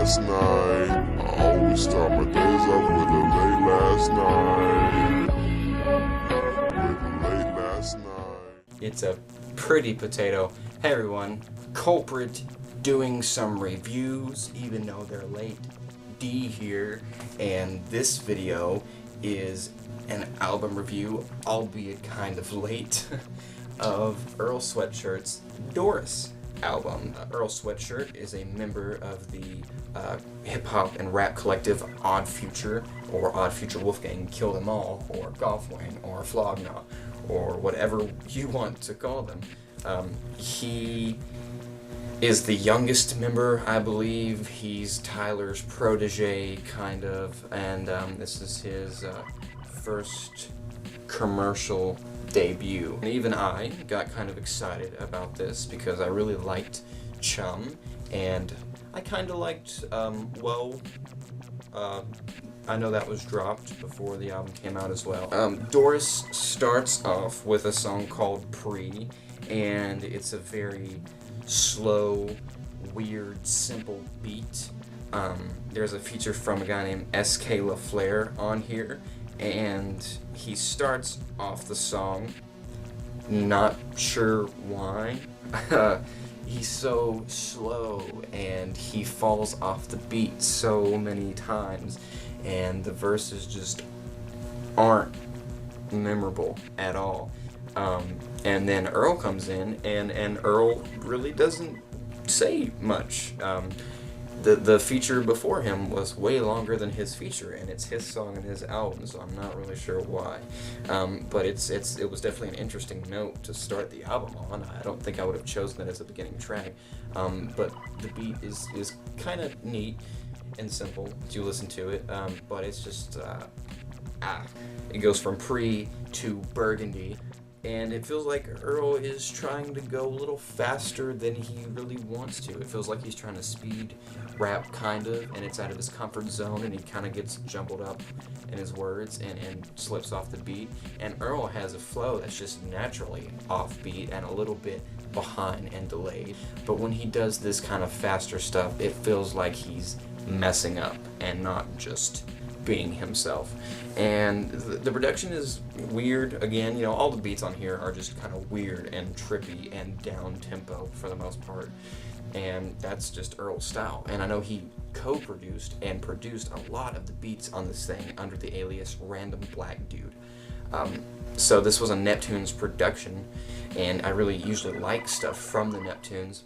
last night. I always start my days off with a late last night. With a late last night. It's a pretty potato. Hey everyone, Kulprit doing some reviews, even though they're late. D here, and this video is an album review, albeit kind of late, of Earl Sweatshirt's Doris album. Earl Sweatshirt is a member of the hip-hop and rap collective Odd Future, or Odd Future Wolfgang, Kill Them All, or Golfwang, or Flognaw, or whatever you want to call them. He is the youngest member, I believe. He's Tyler's protege, kind of, and this is his first commercial debut. And even I got kind of excited about this because I really liked Chum, and I kind of liked Whoa. I know that was dropped before the album came out as well. Doris starts off with a song called Pre, and it's a very slow, weird, simple beat. There's a feature from a guy named S.K. LaFleur on here, and he starts off the song, not sure why. He's so slow, and he falls off the beat so many times, and the verses just aren't memorable at all. And then Earl comes in, and Earl really doesn't say much. The feature before him was way longer than his feature, and it's his song and his album, so I'm not really sure why. But it was definitely an interesting note to start the album on. I don't think I would have chosen it as a beginning track, but the beat is kind of neat and simple as you listen to it, but it's just, it goes from Pre to Burgundy. And it feels like Earl is trying to go a little faster than he really wants to. It feels like he's trying to speed rap, kind of, and it's out of his comfort zone, and he kind of gets jumbled up in his words and slips off the beat. And Earl has a flow that's just naturally offbeat and a little bit behind and delayed. But when he does this kind of faster stuff, it feels like he's messing up and not just being himself. And the production is weird. Again, you know, all the beats on here are just kind of weird and trippy and down tempo for the most part, and that's just Earl's style. And I know he co-produced and produced a lot of the beats on this thing under the alias Random Black Dude. So this was a Neptunes production, and I really usually like stuff from the Neptunes,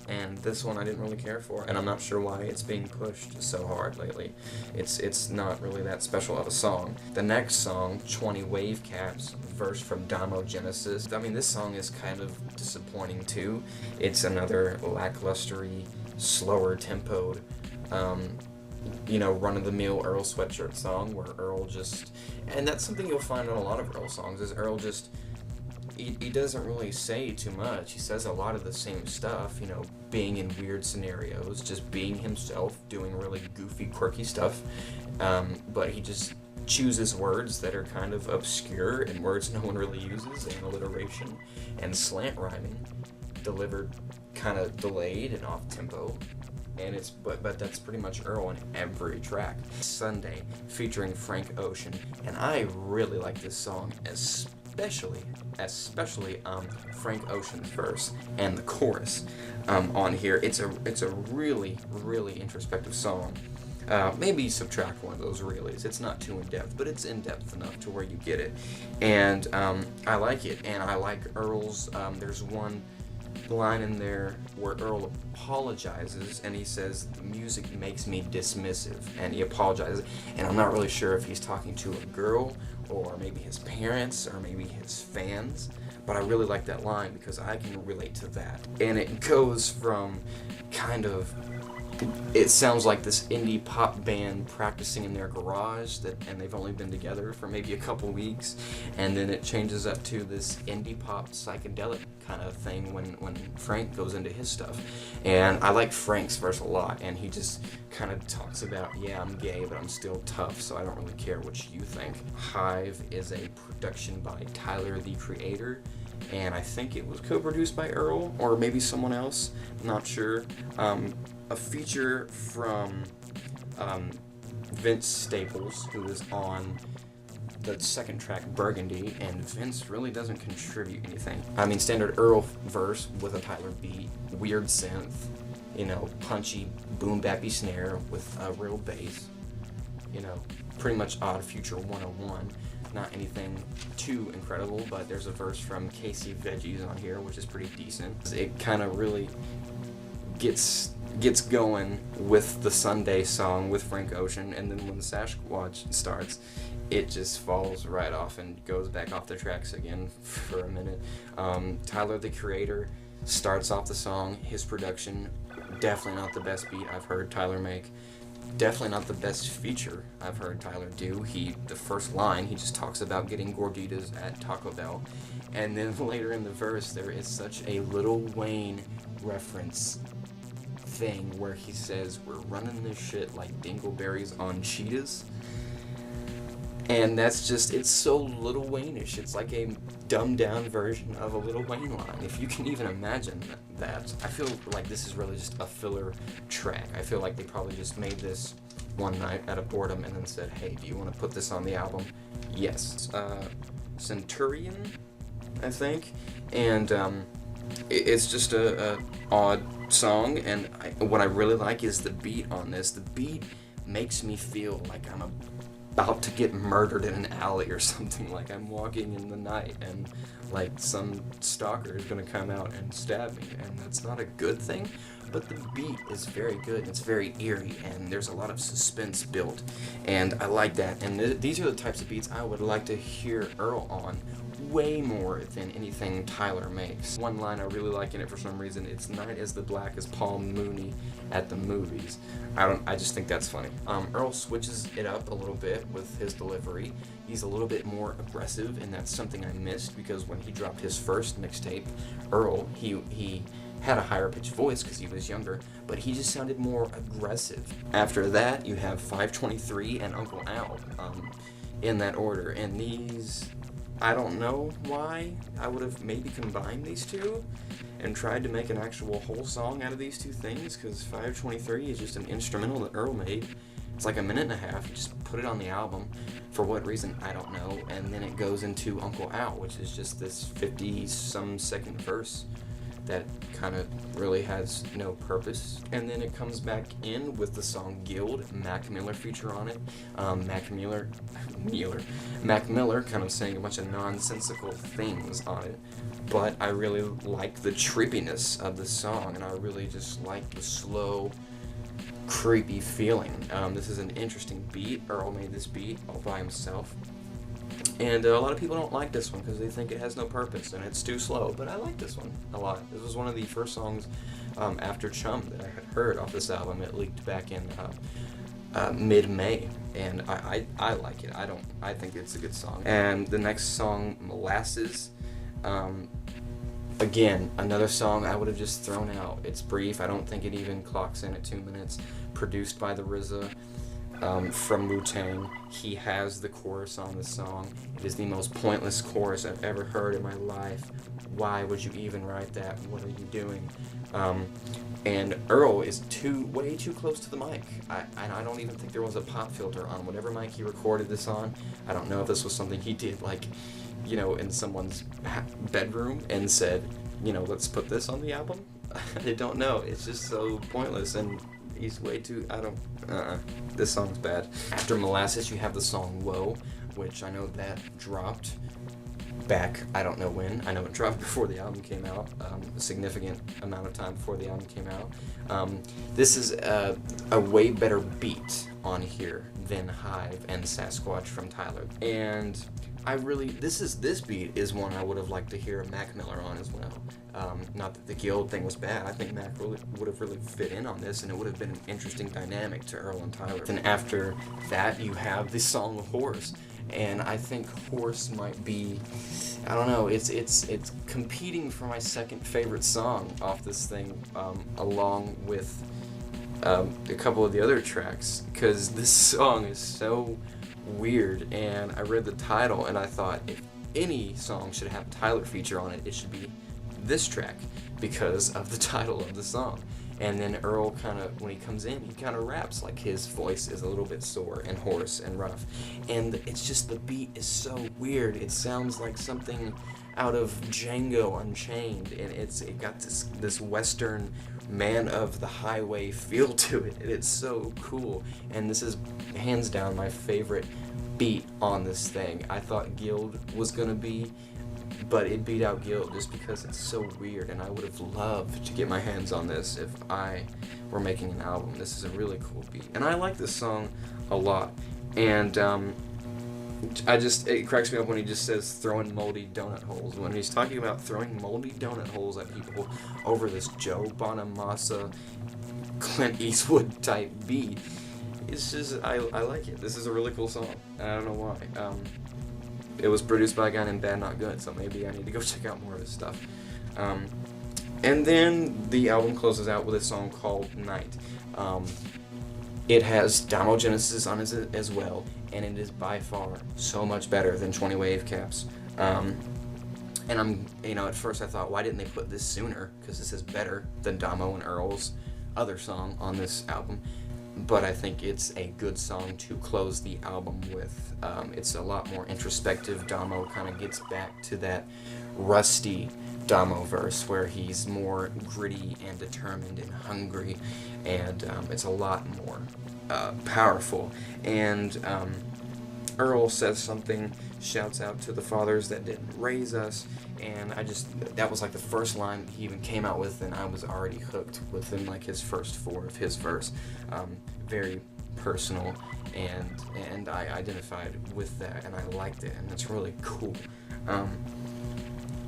and this one I didn't really care for, and I'm not sure why it's being pushed so hard lately. It's not really that special of a song. The next song, 20 Wave Caps, verse from Damo Genesis. I mean, this song is kind of disappointing too. It's another lacklustery, slower tempoed, you know, run-of-the-mill Earl Sweatshirt song where Earl just, and that's something you'll find on a lot of Earl songs, is Earl just, he doesn't really say too much. He says a lot of the same stuff, you know, being in weird scenarios, just being himself, doing really goofy, quirky stuff, but he just chooses words that are kind of obscure and words no one really uses, and alliteration and slant rhyming, delivered kind of delayed and off-tempo. And it's but that's pretty much Earl on every track. Sunday, featuring Frank Ocean, and I really like this song, especially Frank Ocean's verse and the chorus on here. It's a really, really introspective song. Maybe subtract one of those reallys. It's not too in-depth, but it's in-depth enough to where you get it. And I like it, and I like Earl's, there's one line in there where Earl apologizes, and he says, "The music makes me dismissive," and he apologizes, and I'm not really sure if he's talking to a girl, or maybe his parents, or maybe his fans, but I really like that line because I can relate to that. And it goes from kind of, it sounds like this indie pop band practicing in their garage, and they've only been together for maybe a couple weeks, and then it changes up to this indie pop psychedelic kind of thing when Frank goes into his stuff. And I like Frank's verse a lot, and he just kind of talks about, yeah, I'm gay, but I'm still tough, so I don't really care what you think. Hive is a production by Tyler, the Creator, and I think it was co-produced by Earl or maybe someone else, I'm not sure. A feature from Vince Staples, who is on the second track, Burgundy, and Vince really doesn't contribute anything. I mean, standard Earl verse with a Tyler beat, weird synth, you know, punchy boom bappy snare with a real bass, you know, pretty much Odd Future 101. Not anything too incredible, but there's a verse from Casey Veggies on here, which is pretty decent. It kind of really gets going with the Sunday song with Frank Ocean, and then when the Sasquatch starts, it just falls right off and goes back off the tracks again for a minute. Tyler, the Creator, starts off the song. His production, definitely not the best beat I've heard Tyler make. Definitely not the best feature I've heard Tyler do. The first line, he just talks about getting gorditas at Taco Bell. And then later in the verse, there is such a Lil Wayne reference thing where he says, "We're running this shit like dingleberries on cheetahs." And that's just, it's so Lil Wayne-ish. It's like a dumbed-down version of a Lil Wayne line. If you can even imagine that. I feel like this is really just a filler track. I feel like they probably just made this one night out of boredom and then said, "Hey, do you want to put this on the album?" Yes. Centurion, I think. And it's just a odd song, and what I really like is the beat on this. The beat makes me feel like I'm about to get murdered in an alley or something, like I'm walking in the night and like some stalker is going to come out and stab me, and that's not a good thing, but the beat is very good and it's very eerie and there's a lot of suspense built, and I like that. And these are the types of beats I would like to hear Earl on way more than anything Tyler makes. One line I really like in it for some reason, "It's night as the black as Paul Mooney at the movies." I just think that's funny. Earl switches it up a little bit with his delivery. He's a little bit more aggressive, and that's something I missed because when he dropped his first mixtape, Earl, he had a higher pitched voice because he was younger, but he just sounded more aggressive. After that, you have 523 and Uncle Al in that order, and these, I don't know why I would have maybe combined these two and tried to make an actual whole song out of these two things, because 523 is just an instrumental that Earl made. It's like a minute and a half. You just put it on the album. For what reason, I don't know. And then it goes into Uncle Al, which is just this 50-some second verse that kind of really has no purpose. And then it comes back in with the song Guild, Mac Miller feature on it. Mac Miller kind of saying a bunch of nonsensical things on it. But I really like the trippiness of the song, and I really just like the slow, creepy feeling. This is an interesting beat. Earl made this beat all by himself. And a lot of people don't like this one because they think it has no purpose and it's too slow, but I like this one a lot. This was one of the first songs after Chum that I had heard off this album. It leaked back in mid-May, and I like it. I think it's a good song. And the next song, Molasses, again, another song I would have just thrown out. It's brief. I don't think it even clocks in at 2 minutes. Produced by the RZA. From Wu-Tang. He has the chorus on the song. It is the most pointless chorus I've ever heard in my life. Why would you even write that? What are you doing? And Earl is way too close to the mic. I don't even think there was a pop filter on whatever mic he recorded this on. I don't know if this was something he did, like, you know, in someone's bedroom and said, you know, let's put this on the album. I don't know. It's just so pointless, and he's way too, this song's bad. After Molasses, you have the song Whoa, which I know that dropped back, I don't know when. I know it dropped before the album came out, a significant amount of time before the album came out. This is a way better beat on here than Hive and Sasquatch from Tyler. And this beat is one I would have liked to hear Mac Miller on as well. Not that the Guild thing was bad. I think Mac would have really fit in on this, and it would have been an interesting dynamic to Earl and Tyler. Then after that, you have the song Hoarse, and I think Hoarse might be, I don't know, it's competing for my second favorite song off this thing, along with a couple of the other tracks, because this song is so weird. And I read the title and I thought, any song should have a Tyler feature on it, it should be this track because of the title of the song. And then Earl when he comes in, he kind of raps like his voice is a little bit sore and hoarse and rough. And it's just, the beat is so weird. It sounds like something out of Django Unchained, and it got this Western man of the highway feel to it, and it's so cool. And this is hands down my favorite beat on this thing. I thought Guild was gonna be, but it beat out Guild just because it's so weird, and I would have loved to get my hands on this if I were making an album. This is a really cool beat, and I like this song a lot. And it cracks me up when he just says throwing moldy donut holes. When he's talking about throwing moldy donut holes at people over this Joe Bonamassa, Clint Eastwood type beat, it's just, I like it. This is a really cool song, and I don't know why. It was produced by a guy named Bad Not Good, so maybe I need to go check out more of his stuff. And then the album closes out with a song called Night. It has Damo Genesis on it as well, and it is by far so much better than 20 Wave Caps. And at first I thought, why didn't they put this sooner? Because this is better than Damo and Earl's other song on this album. But I think it's a good song to close the album with. It's a lot more introspective. Damo kind of gets back to that rusty Damo verse where he's more gritty and determined and hungry, and it's a lot more powerful. And Earl says something, shouts out to the fathers that didn't raise us, and that was like the first line he even came out with, and I was already hooked within like his first 4 of his verse. Very personal, and I identified with that, and I liked it, and it's really cool.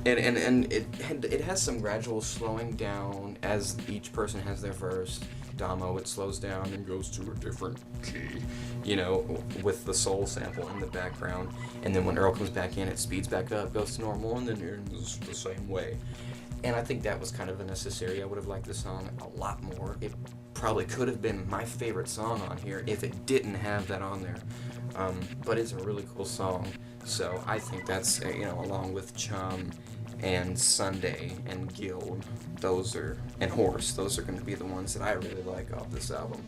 And it has some gradual slowing down as each person has their verse. Damo, it slows down and goes to a different key, with the soul sample in the background. And then when Earl comes back in, it speeds back up, goes to normal, and then it ends the same way. And I think that was kind of necessary. I would have liked the song a lot more. It probably could have been my favorite song on here if it didn't have that on there. But it's a really cool song. So I think that's, along with Chum and Sunday and Guild, and Hoarse, those are going to be the ones that I really like off this album.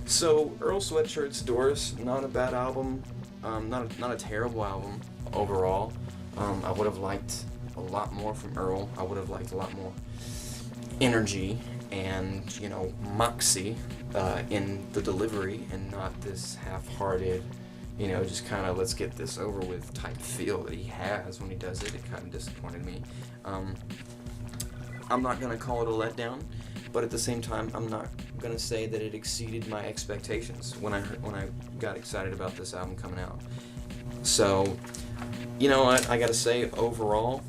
So Earl Sweatshirt-Doris, not a bad album, not a terrible album overall. I would have liked a lot more from Earl. I would have liked a lot more energy and, moxie in the delivery, and not this half-hearted, just kind of let's get this over with type feel that he has when he does it. It kind of disappointed me. I'm not going to call it a letdown, but at the same time, I'm not going to say that it exceeded my expectations when I got excited about this album coming out. So, you know what, I got to say, overall,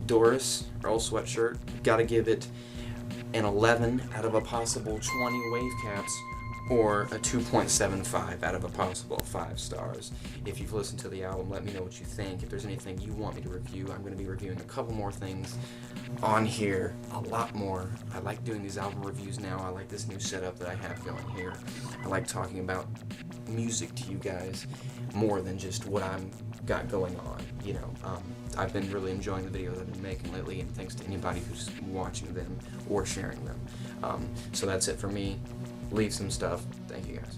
Doris, Earl Sweatshirt, got to give it an 11 out of a possible 20 wave caps, or a 2.75 out of a possible 5 stars. If you've listened to the album, let me know what you think. If there's anything you want me to review, I'm going to be reviewing a couple more things on here, a lot more. I like doing these album reviews now. I like this new setup that I have going here. I like talking about music to you guys more than just what I'm got going on. I've been really enjoying the videos I've been making lately, and thanks to anybody who's watching them or sharing them. So that's it for me. Leave some stuff. Thank you guys.